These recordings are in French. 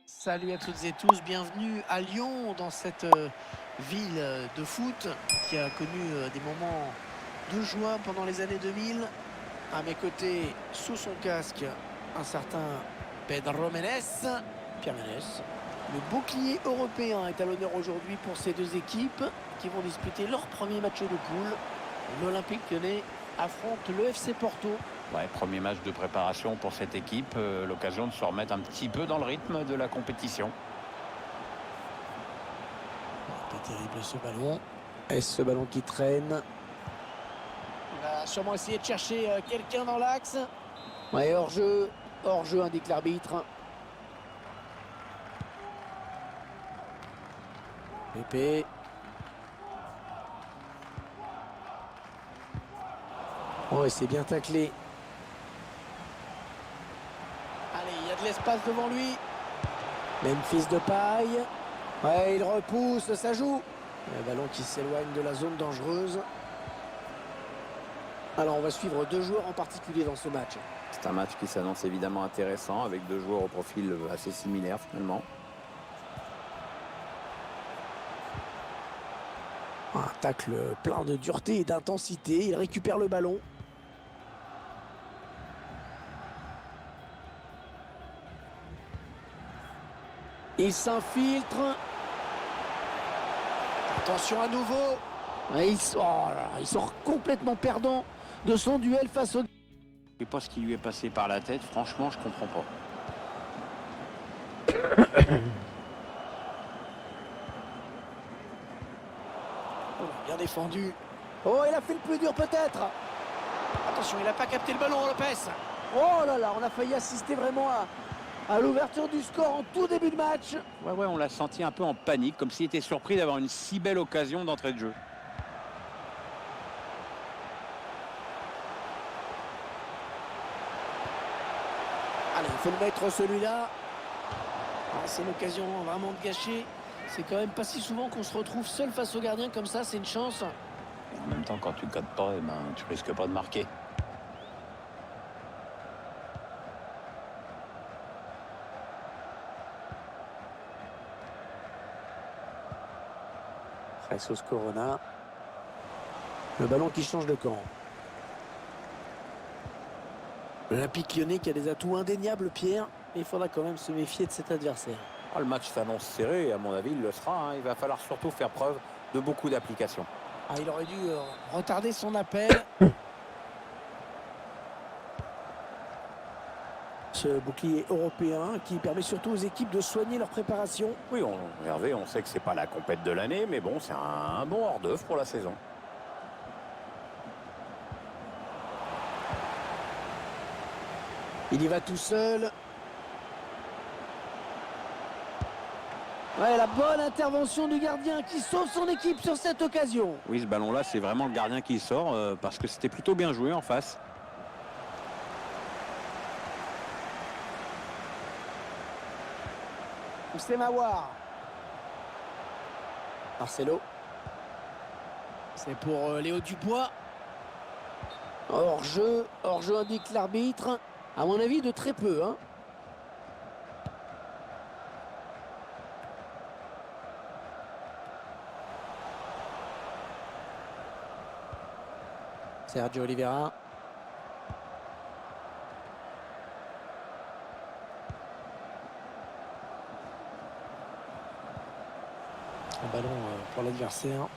Salut à toutes et tous, bienvenue à Lyon, dans cette ville de foot qui a connu des moments de joie pendant les années 2000. À mes côtés, sous son casque, un certain Pedro Menez, Pierre Menez. Le bouclier européen est à l'honneur aujourd'hui pour ces deux équipes qui vont disputer leur premier match de poule. L'Olympique Lyonnais affronte le FC Porto. Ouais, premier match de préparation pour cette équipe, l'occasion de se remettre un petit peu dans le rythme de la compétition. Pas terrible ce ballon. Est-ce ce ballon qui traîne? Il va sûrement essayer de chercher quelqu'un dans l'axe. Ouais, hors-jeu indique l'arbitre. Pépé. Oh, et c'est bien taclé. Allez, il y a de l'espace devant lui. Memphis de paille. Ouais, il repousse, ça joue. Le ballon qui s'éloigne de la zone dangereuse. Alors, on va suivre deux joueurs en particulier dans ce match. C'est un match qui s'annonce évidemment intéressant, avec deux joueurs au profil assez similaire finalement. Un tacle plein de dureté et d'intensité. Il récupère le ballon. Il s'infiltre. Attention à nouveau. Et il sort complètement perdant de son duel face au... Je sais pas ce qui lui est passé par la tête, franchement je comprends pas. Oh, bien défendu. Oh, il a fait le plus dur peut-être. Attention, il n'a pas capté le ballon, Lopez. Oh là là, on a failli assister vraiment à l'ouverture du score en tout début de match. Ouais, on l'a senti un peu en panique, comme s'il était surpris d'avoir une si belle occasion d'entrée de jeu. Allez, il faut le mettre celui-là. C'est l'occasion vraiment de gâcher. C'est quand même pas si souvent qu'on se retrouve seul face au gardien comme ça, c'est une chance. Et en même temps, quand tu ne codes pas, tu risques pas de marquer. Jesus Corona. Le ballon qui change de camp. L'Olympique Lyonnais qui a des atouts indéniables, Pierre. Mais il faudra quand même se méfier de cet adversaire. Le match s'annonce serré et à mon avis il le sera. Il va falloir surtout faire preuve de beaucoup d'application. Ah, il aurait dû retarder son appel. Ce bouclier européen qui permet surtout aux équipes de soigner leur préparation. Oui, Hervé, on sait que c'est pas la compète de l'année, mais bon, c'est un bon hors-d'œuvre pour la saison. Il y va tout seul. Ouais, la bonne intervention du gardien qui sauve son équipe sur cette occasion. Oui, ce ballon-là, c'est vraiment le gardien qui sort parce que c'était plutôt bien joué en face. C'est Mawar. Marcelo. C'est pour Léo Dubois. Hors-jeu indique l'arbitre. À mon avis, de très peu, hein. Sergio Oliveira. Un ballon pour l'adversaire.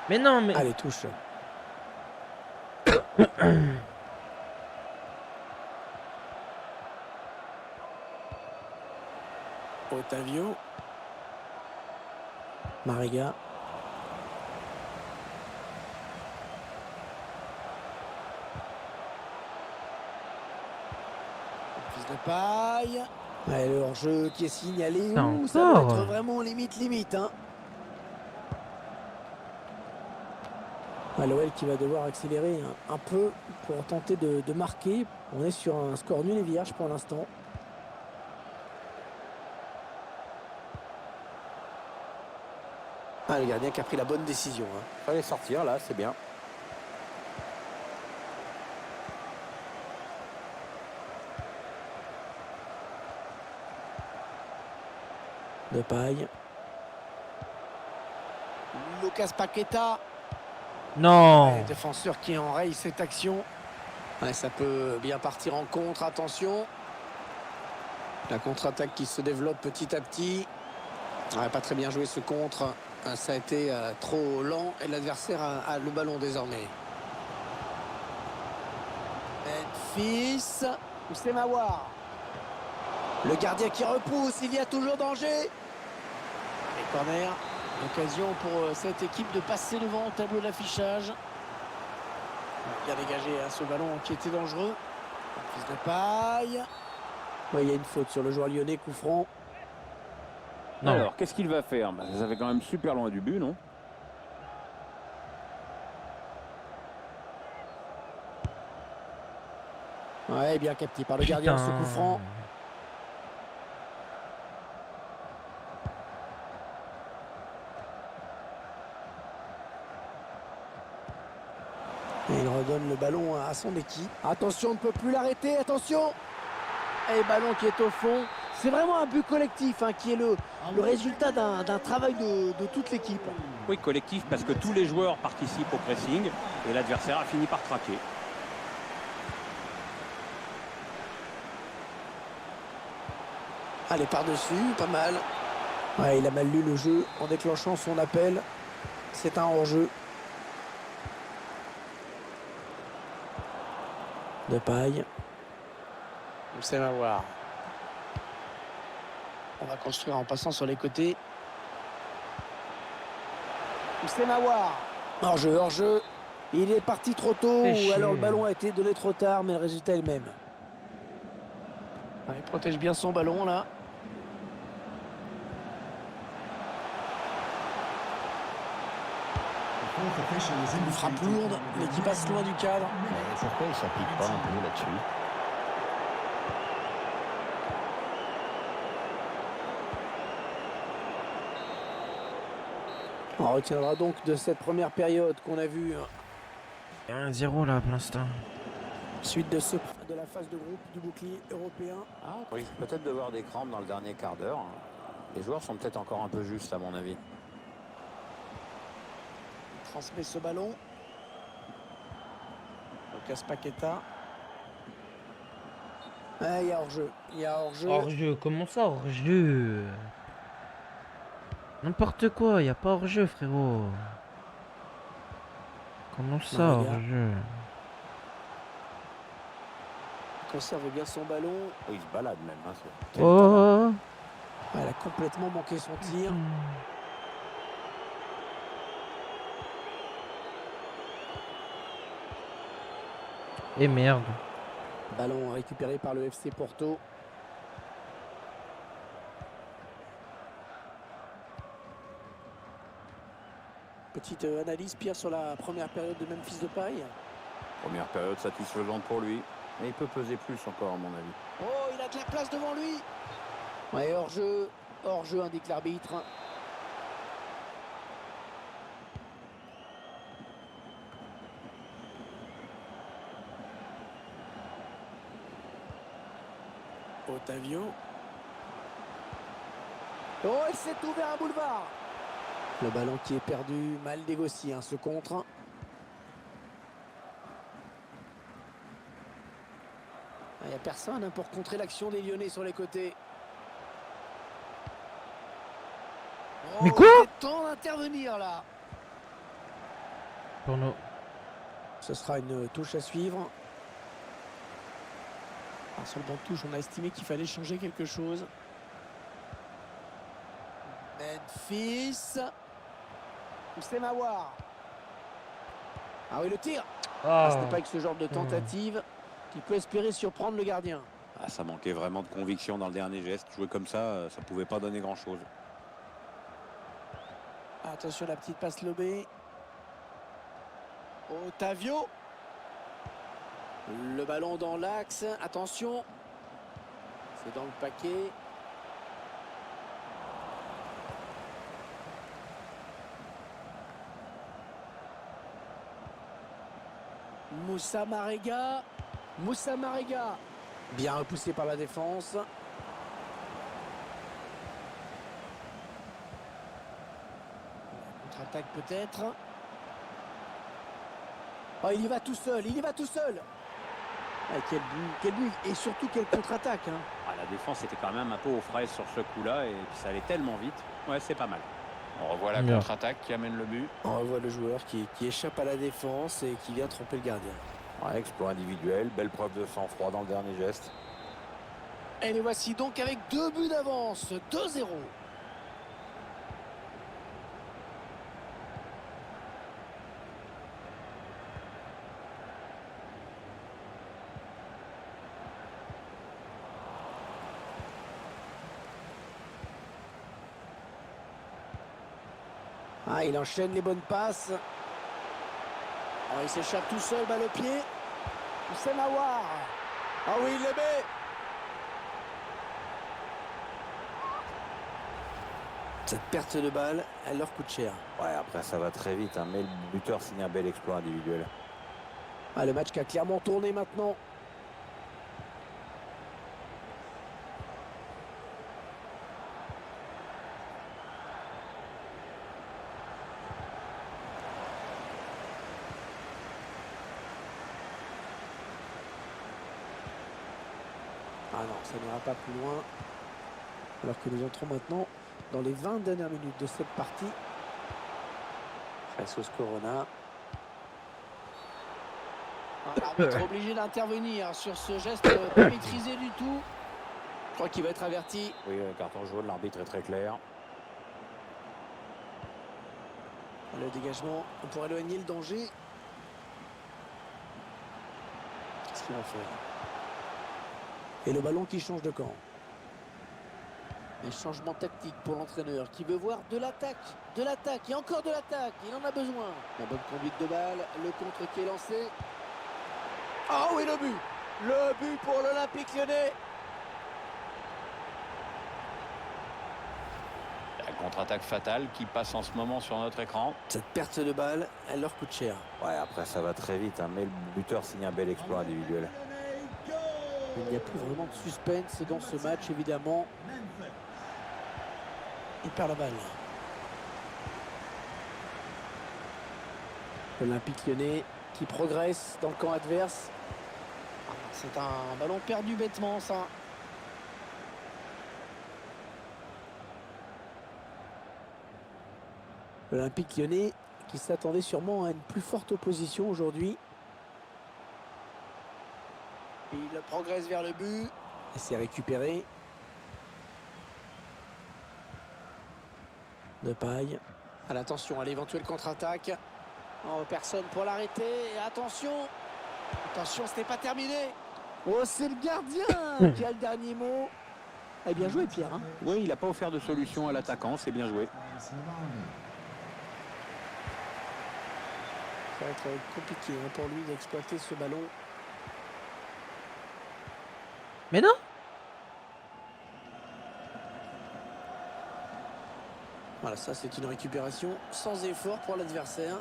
Mais non, mais... Allez, touche. Otavio. Mariga. Fils de paille. Ouais, le hors-jeu qui est signalé. Ouh, ça va être vraiment limite, hein. L'OL qui va devoir accélérer un peu pour tenter de marquer. On est sur un score nul et vierge pour l'instant. Ah, le gardien qui a pris la bonne décision. Fallait sortir là, c'est bien. Depay. Lucas Paqueta. Non. Le défenseur qui enraye cette action. Ouais, ça peut bien partir en contre, attention. La contre-attaque qui se développe petit à petit. Ouais, pas très bien joué ce contre. Ça a été trop lent et l'adversaire a le ballon désormais. Memphis. C'est Mawar. Le gardien qui repousse, il y a toujours danger. Et corner. L'occasion pour cette équipe de passer devant au tableau d'affichage. Bien dégagé ce ballon qui était dangereux. Fils de paille. Ouais, il y a une faute sur le joueur lyonnais, coup franc. Non. Alors, qu'est-ce qu'il va faire? Ça fait quand même super loin du but, non? Ouais, bien capté par le gardien, ce coup franc. Et il redonne le ballon à son équipe. Attention, on ne peut plus l'arrêter, attention. Et ballon qui est au fond. C'est vraiment un but collectif qui est le résultat d'un travail de toute l'équipe. Oui, collectif, parce que tous les joueurs participent au pressing et l'adversaire a fini par craquer. Allez, par-dessus, pas mal. Ouais, il a mal lu le jeu en déclenchant son appel. C'est un hors-jeu. Depay. C'est Mawar. On va construire en passant sur les côtés. C'est Mawar. Hors-jeu, hors-jeu. Il est parti trop tôt ou alors le ballon a été donné trop tard, mais le résultat est le même. Il protège bien son ballon là. Une frappe lourde, mais qui passe loin du cadre. Mais pourquoi il s'applique pas un peu là-dessus? On retiendra donc de cette première période qu'on a vue. 1-0 là pour l'instant. Suite de la phase de groupe du bouclier européen. Ah, oui, peut-être de voir des crampes dans le dernier quart d'heure. Les joueurs sont peut-être encore un peu justes à mon avis. Il transmet ce ballon. Lucas Paqueta. Ah, il y a hors-jeu. Il y a hors-jeu. Hors-jeu, comment ça hors-jeu? N'importe quoi, il n'y a pas hors-jeu frérot. Comment ça Non, les gars. hors-jeu? Il conserve bien son ballon. Oh, il se balade même. Oh. Elle a complètement manqué son tir. Et merde. Ballon récupéré par le FC Porto. Petite analyse, Pierre, sur la première période de Memphis Depay. Première période satisfaisante pour lui. Mais il peut peser plus encore à mon avis. Oh, il a de la place devant lui. Ouais, hors-jeu indique l'arbitre. Otavio. Oh, il s'est ouvert un boulevard. Le ballon qui est perdu, mal négocié, ce contre. Il n'y a personne pour contrer l'action des Lyonnais sur les côtés. Oh, Mais quoi? il est temps d'intervenir là. Pour nous. Ce sera une touche à suivre. Alors, sur le banc de touche, on a estimé qu'il fallait changer quelque chose. Memphis. C'est Mawar. Ah oui, le tir. Ce n'est pas avec ce genre de tentative qu'il peut espérer surprendre le gardien. Ah, ça manquait vraiment de conviction dans le dernier geste. Jouer comme ça, ça pouvait pas donner grand-chose. Attention, la petite passe lobée. Otavio. Le ballon dans l'axe. Attention. C'est dans le paquet. Moussa Marega. Moussa Marega. Bien repoussé par la défense. attaque peut-être. Oh, il y va tout seul, il y va tout seul. Ah, quel but, et surtout quelle contre-attaque. Hein. Ah, la défense était quand même un peu aux fraises sur ce coup-là et puis ça allait tellement vite. Ouais, c'est pas mal. On revoit la Bien. contre-attaque qui amène le but. On revoit le joueur qui échappe à la défense et qui vient tromper le gardien. Ouais, exploit individuel, belle preuve de sang-froid dans le dernier geste. Et les voici donc avec 2 buts d'avance, 2-0. Ah, il enchaîne les bonnes passes. Oh, il s'échappe tout seul, balle au pied. C'est Mawar. Ah oui, il le met. Cette perte de balle, elle leur coûte cher. Ouais, après ça va très vite, hein, mais le buteur signe un bel exploit individuel. Ah, le match qui a clairement tourné maintenant. Ah non, ça n'ira pas plus loin. Alors que nous entrons maintenant dans les 20 dernières minutes de cette partie. Jesus Corona. L'arbitre obligé d'intervenir sur ce geste pas maîtrisé du tout. Je crois qu'il va être averti. Oui, le carton jaune, l'arbitre est très clair. Le dégagement pour éloigner le danger. Qu'est-ce qu'il va faire? Et le ballon qui change de camp. Un changement tactique pour l'entraîneur qui veut voir de l'attaque et encore de l'attaque. Il en a besoin. La bonne conduite de balle, le contre qui est lancé. Oh oui, le but! Le but pour l'Olympique Lyonnais. La contre-attaque fatale qui passe en ce moment sur notre écran. Cette perte de balle, elle leur coûte cher. Ouais, après ça va très vite, hein, mais le buteur signe un bel exploit individuel. Il n'y a plus vraiment de suspense dans ce match, évidemment. Il perd la balle. L'Olympique Lyonnais qui progresse dans le camp adverse. C'est un ballon perdu bêtement, ça. L'Olympique Lyonnais qui s'attendait sûrement à une plus forte opposition aujourd'hui. Il progresse vers le but. Et c'est récupéré. De paille. À l'attention à l'éventuelle contre-attaque. Oh, personne pour l'arrêter. Et attention. Attention, ce n'est pas terminé. Oh, c'est le gardien qui a le dernier mot. Eh bien joué, Pierre. Hein. Oui, il n'a pas offert de solution à l'attaquant, c'est bien joué. Ça va être compliqué hein, pour lui d'exploiter ce ballon. Mais non! Voilà, ça c'est une récupération sans effort pour l'adversaire.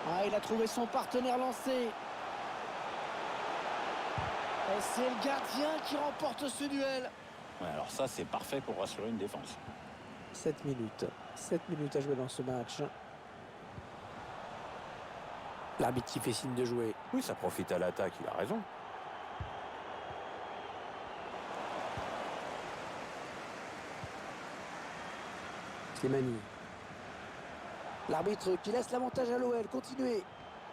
Ah, il a trouvé son partenaire lancé. Et c'est le gardien qui remporte ce duel. Ouais, alors ça, c'est parfait pour rassurer une défense. 7 minutes. 7 minutes à jouer dans ce match. L'arbitre qui fait signe de jouer. Oui, ça profite à l'attaque, il a raison. Slimani. L'arbitre qui laisse l'avantage à l'OL. Continuez.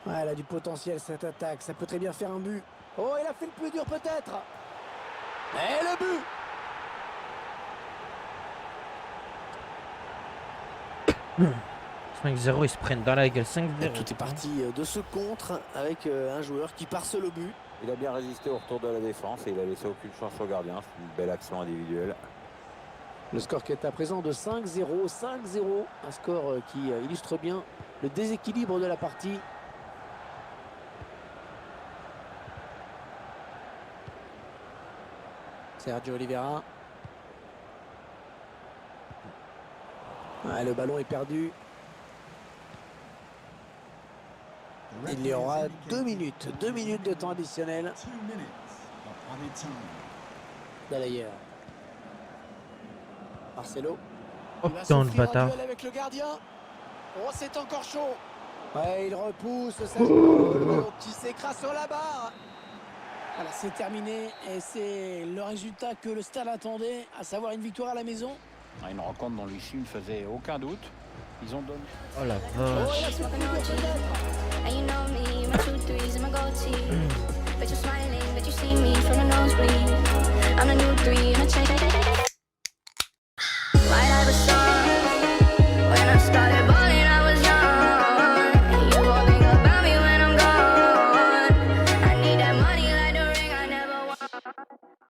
Ouais, elle a du potentiel cette attaque. Ça peut très bien faire un but. Oh, il a fait le plus dur peut-être. Et le but. 5-0, ils se prennent dans la gueule. 5-0. Tout est parti de ce contre avec un joueur qui parcelle au but. Il a bien résisté au retour de la défense et il a laissé aucune chance au gardien. C'est une belle action individuelle. Le score qui est à présent de 5-0. 5-0. Un score qui illustre bien le déséquilibre de la partie. Sergio Oliveira. Ouais, le ballon est perdu. Il y aura 2 minutes. 2 minutes de temps additionnel. D'ailleurs. Marcelo. Oh Il va putain, le s'offrir un bâtard. duel avec le gardien. Oh, c'est encore chaud. Ouais, il repousse sa le ballon qui s'écrase sur la barre. Voilà, c'est terminé et c'est le résultat que le Stade attendait, à savoir une victoire à la maison. Une rencontre dont l'issue ne faisait aucun doute. Ils ont donné. Oh la Oh, vache. et là, c'est plus dur peut-être. And you know me, my 2-3s and my gold teeth. But you're smiling, but you see me from the nosebleed. I'm a new 3 and I change